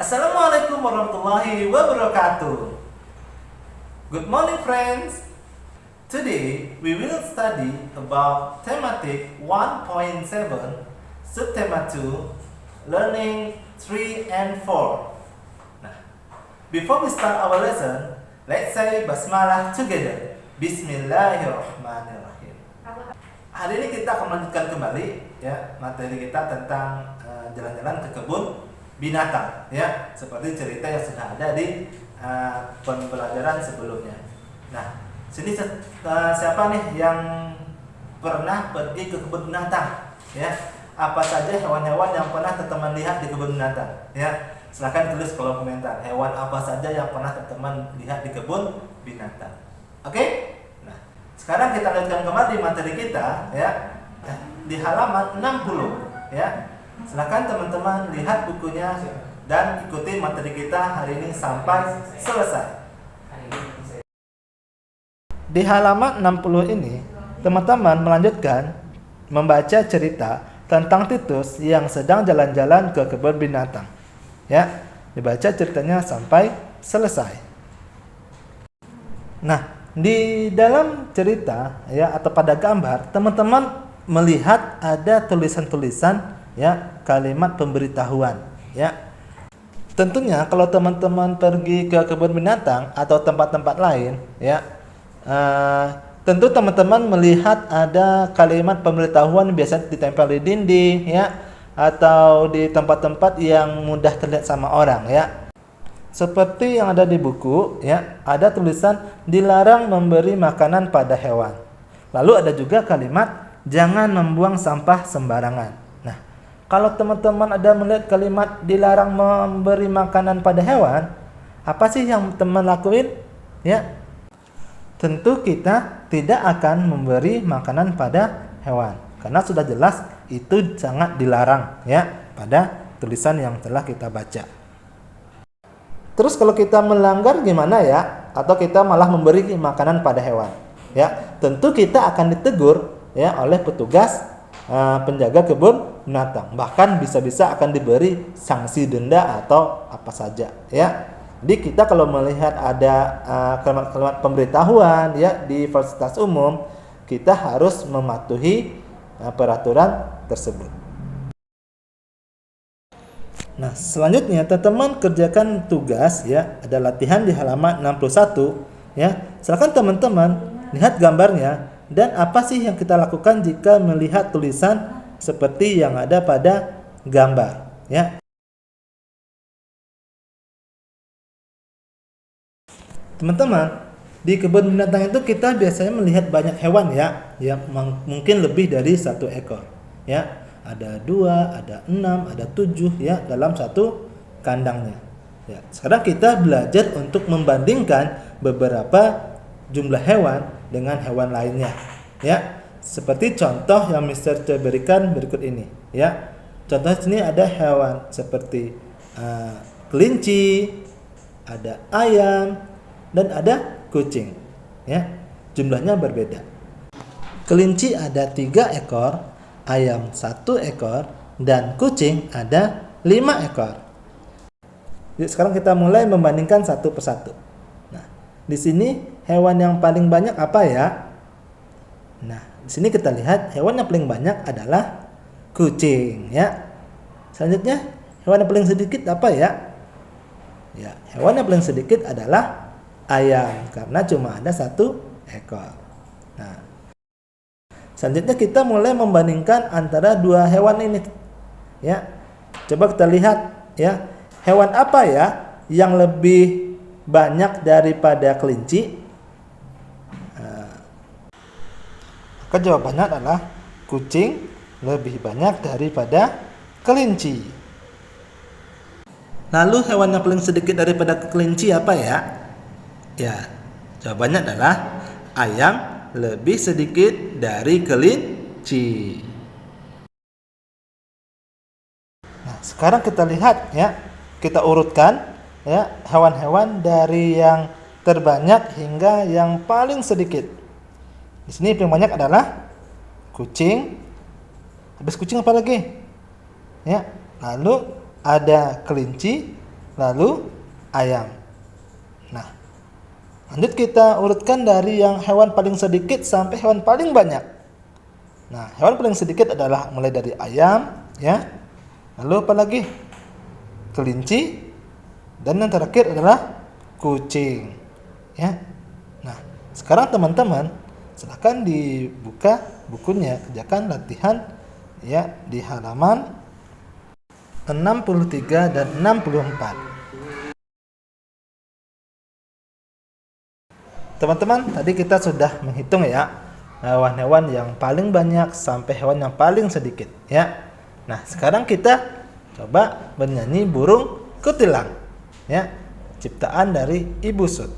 Assalamualaikum warahmatullahi wabarakatuh. Good morning, friends. Today we will study about thematic 1.7, subtema 2, learning 3 and 4. Nah, before we start our lesson, let's say basmalah together. Bismillahirrahmanirrahim. Hari ini kita akan melanjutkan kembali ya materi kita tentang jalan-jalan ke kebun binatang ya, seperti cerita yang sudah ada di pembelajaran sebelumnya. Nah, sini siapa nih yang pernah pergi ke kebun binatang ya? Apa saja hewan-hewan yang pernah teman-teman lihat di kebun binatang ya? Silahkan tulis kolom komentar, hewan apa saja yang pernah teman-teman lihat di kebun binatang. Oke? Nah, sekarang kita lanjutkan kembali materi kita ya, di halaman 60 ya. Silakan teman-teman lihat bukunya dan ikuti materi kita hari ini sampai selesai. Di halaman 60 ini, teman-teman melanjutkan membaca cerita tentang Titus yang sedang jalan-jalan ke kebun binatang. Ya, dibaca ceritanya sampai selesai. Nah, di dalam cerita ya atau pada gambar, teman-teman melihat ada tulisan-tulisan ya, kalimat pemberitahuan ya. Tentunya kalau teman-teman pergi ke kebun binatang atau tempat-tempat lain ya, tentu teman-teman melihat ada kalimat pemberitahuan biasa ditempel di dinding ya, atau di tempat-tempat yang mudah terlihat sama orang ya. Seperti yang ada di buku ya, ada tulisan dilarang memberi makanan pada hewan. Lalu ada juga kalimat jangan membuang sampah sembarangan. Kalau teman-teman ada melihat kalimat dilarang memberi makanan pada hewan, apa sih yang teman lakuin? Ya, tentu kita tidak akan memberi makanan pada hewan, karena sudah jelas itu sangat dilarang ya pada tulisan yang telah kita baca. Terus kalau kita melanggar gimana ya? Atau kita malah memberi makanan pada hewan? Ya, tentu kita akan ditegur ya oleh petugas penjaga kebun binatang, bahkan bisa-bisa akan diberi sanksi denda atau apa saja ya. Jadi kita kalau melihat ada kalimat-kalimat pemberitahuan ya di fasilitas umum, kita harus mematuhi peraturan tersebut. Nah, selanjutnya teman-teman kerjakan tugas ya, ada latihan di halaman 61 ya. Silakan teman-teman lihat gambarnya. Dan apa sih yang kita lakukan jika melihat tulisan seperti yang ada pada gambar ya? Teman-teman, di kebun binatang itu kita biasanya melihat banyak hewan ya, yang mungkin lebih dari satu ekor ya. Ada 2, ada 6, ada 7 ya dalam satu kandangnya ya. Sekarang kita belajar untuk membandingkan beberapa jumlah hewan dengan hewan lainnya ya, seperti contoh yang Mr. C berikan berikut ini ya. Contoh sini ada hewan seperti kelinci, ada ayam, dan ada kucing ya. Jumlahnya berbeda. Kelinci ada 3 ekor, ayam 1 ekor, dan kucing ada 5 ekor. Jadi sekarang kita mulai membandingkan satu persatu. Nah, di sini hewan yang paling banyak apa ya? Nah, di sini kita lihat hewan yang paling banyak adalah kucing ya. Selanjutnya, hewan yang paling sedikit apa ya? Ya, hewan yang paling sedikit adalah ayam karena cuma ada 1 ekor. Nah, selanjutnya kita mulai membandingkan antara 2 hewan ini ya. Coba kita lihat ya, hewan apa ya yang lebih banyak daripada kelinci? Maka jawabannya adalah kucing lebih banyak daripada kelinci. Lalu hewan yang paling sedikit daripada kelinci apa ya? Ya, jawabannya adalah ayam lebih sedikit dari kelinci. Nah, sekarang kita lihat ya, kita urutkan ya hewan-hewan dari yang terbanyak hingga yang paling sedikit. Di sini paling banyak adalah kucing. Habis kucing apa lagi? Ya, lalu ada kelinci, lalu ayam. Nah, lanjut kita urutkan dari yang hewan paling sedikit sampai hewan paling banyak. Nah, hewan paling sedikit adalah mulai dari ayam, ya. Lalu apa lagi? Kelinci, dan yang terakhir adalah kucing, ya. Nah, sekarang teman-teman silakan dibuka bukunya, kerjakan latihan ya di halaman 63 dan 64. Teman-teman, tadi kita sudah menghitung ya hewan-hewan yang paling banyak sampai hewan yang paling sedikit ya. Nah, sekarang kita coba bernyanyi burung kutilang ya, ciptaan dari Ibu Sud.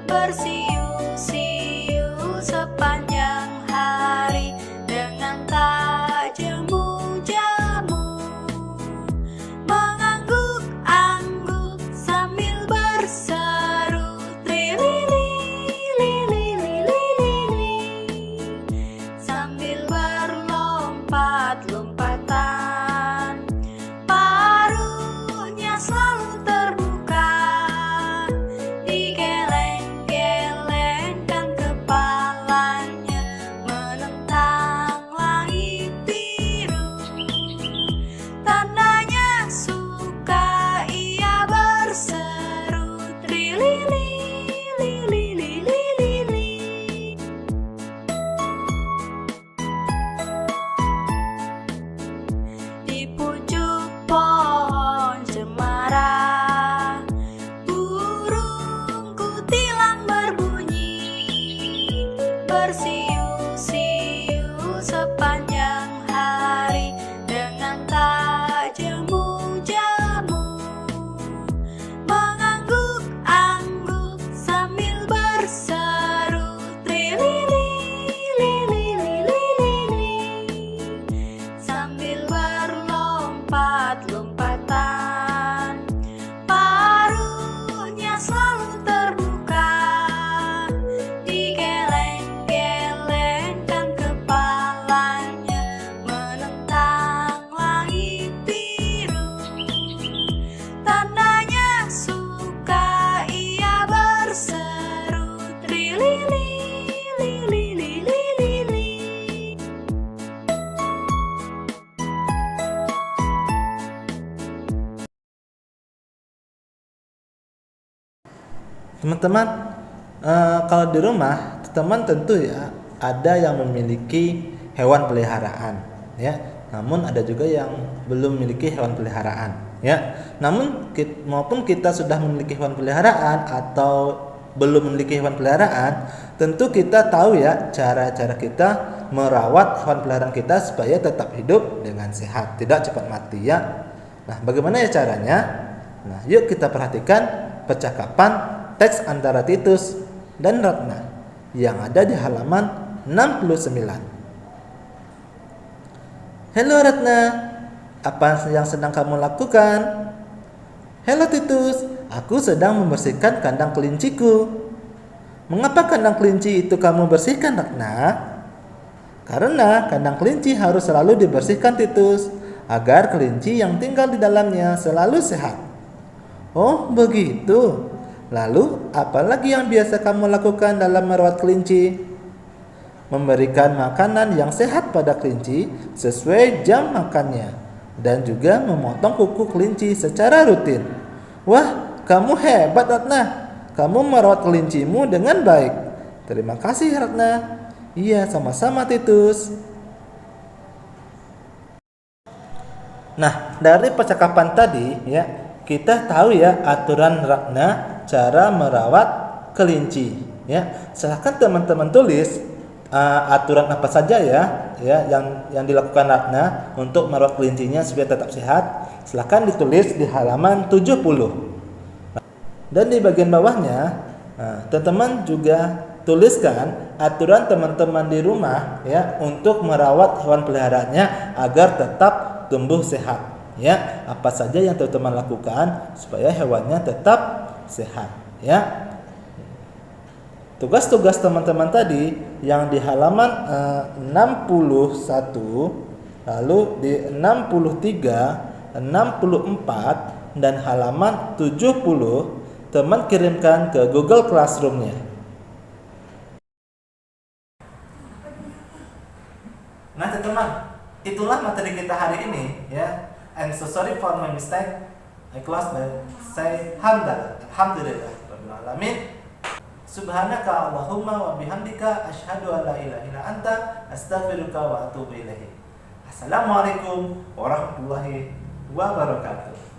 Bersiul-siul sepanjang hari dengan tak jamu-jamu, mengangguk-angguk sambil berseru trilili sambil berlompat-lompatan, paruhnya selalu terbuka. Bersiul-siul sepanjang hari dengan tak jamu-jamu, mengangguk-angguk sambil berseru trilili sambil berlompat-lompatan, paruhnya selalu terbuka. Teman-teman, kalau di rumah, teman tentu ya ada yang memiliki hewan peliharaan, ya. Namun ada juga yang belum memiliki hewan peliharaan, ya. Namun maupun kita sudah memiliki hewan peliharaan atau belum memiliki hewan peliharaan, tentu kita tahu ya cara-cara kita merawat hewan peliharaan kita supaya tetap hidup dengan sehat, tidak cepat mati, ya. Nah, bagaimana ya caranya? Nah, yuk kita perhatikan percakapan teks antara Titus dan Ratna yang ada di halaman 69. Halo Ratna, apa yang sedang kamu lakukan? Halo Titus, aku sedang membersihkan kandang kelinciku. Mengapa kandang kelinci itu kamu bersihkan, Ratna? Karena kandang kelinci harus selalu dibersihkan, Titus, agar kelinci yang tinggal di dalamnya selalu sehat. Oh, begitu. Lalu, apa lagi yang biasa kamu lakukan dalam merawat kelinci? Memberikan makanan yang sehat pada kelinci sesuai jam makannya, dan juga memotong kuku kelinci secara rutin. Wah, kamu hebat, Ratna. Kamu merawat kelincimu dengan baik. Terima kasih, Ratna. Iya, sama-sama, Titus. Nah, dari percakapan tadi, ya, kita tahu ya aturan Ratna cara merawat kelinci, ya. Silahkan teman-teman tulis aturan apa saja ya yang dilakukan Ratna untuk merawat kelincinya supaya tetap sehat. Silahkan ditulis di halaman 70. Dan di bagian bawahnya teman-teman juga tuliskan aturan teman-teman di rumah ya untuk merawat hewan peliharaannya agar tetap tumbuh sehat. Ya, apa saja yang teman-teman lakukan supaya hewannya tetap sehat. Ya, tugas-tugas teman-teman tadi yang di halaman 61, lalu di 63, 64 dan halaman 70 teman kirimkan ke Google Classroom-nya. Nah, teman-teman, itulah materi kita hari ini ya. I'm so sorry for my mistake. I close by say alhamdulillah rabbil alamin. Subhanaka Allahumma wa bihamdika asyhadu an la ilaha illa anta astaghfiruka wa atubu ilaik. Assalamualaikum warahmatullahi wabarakatuh.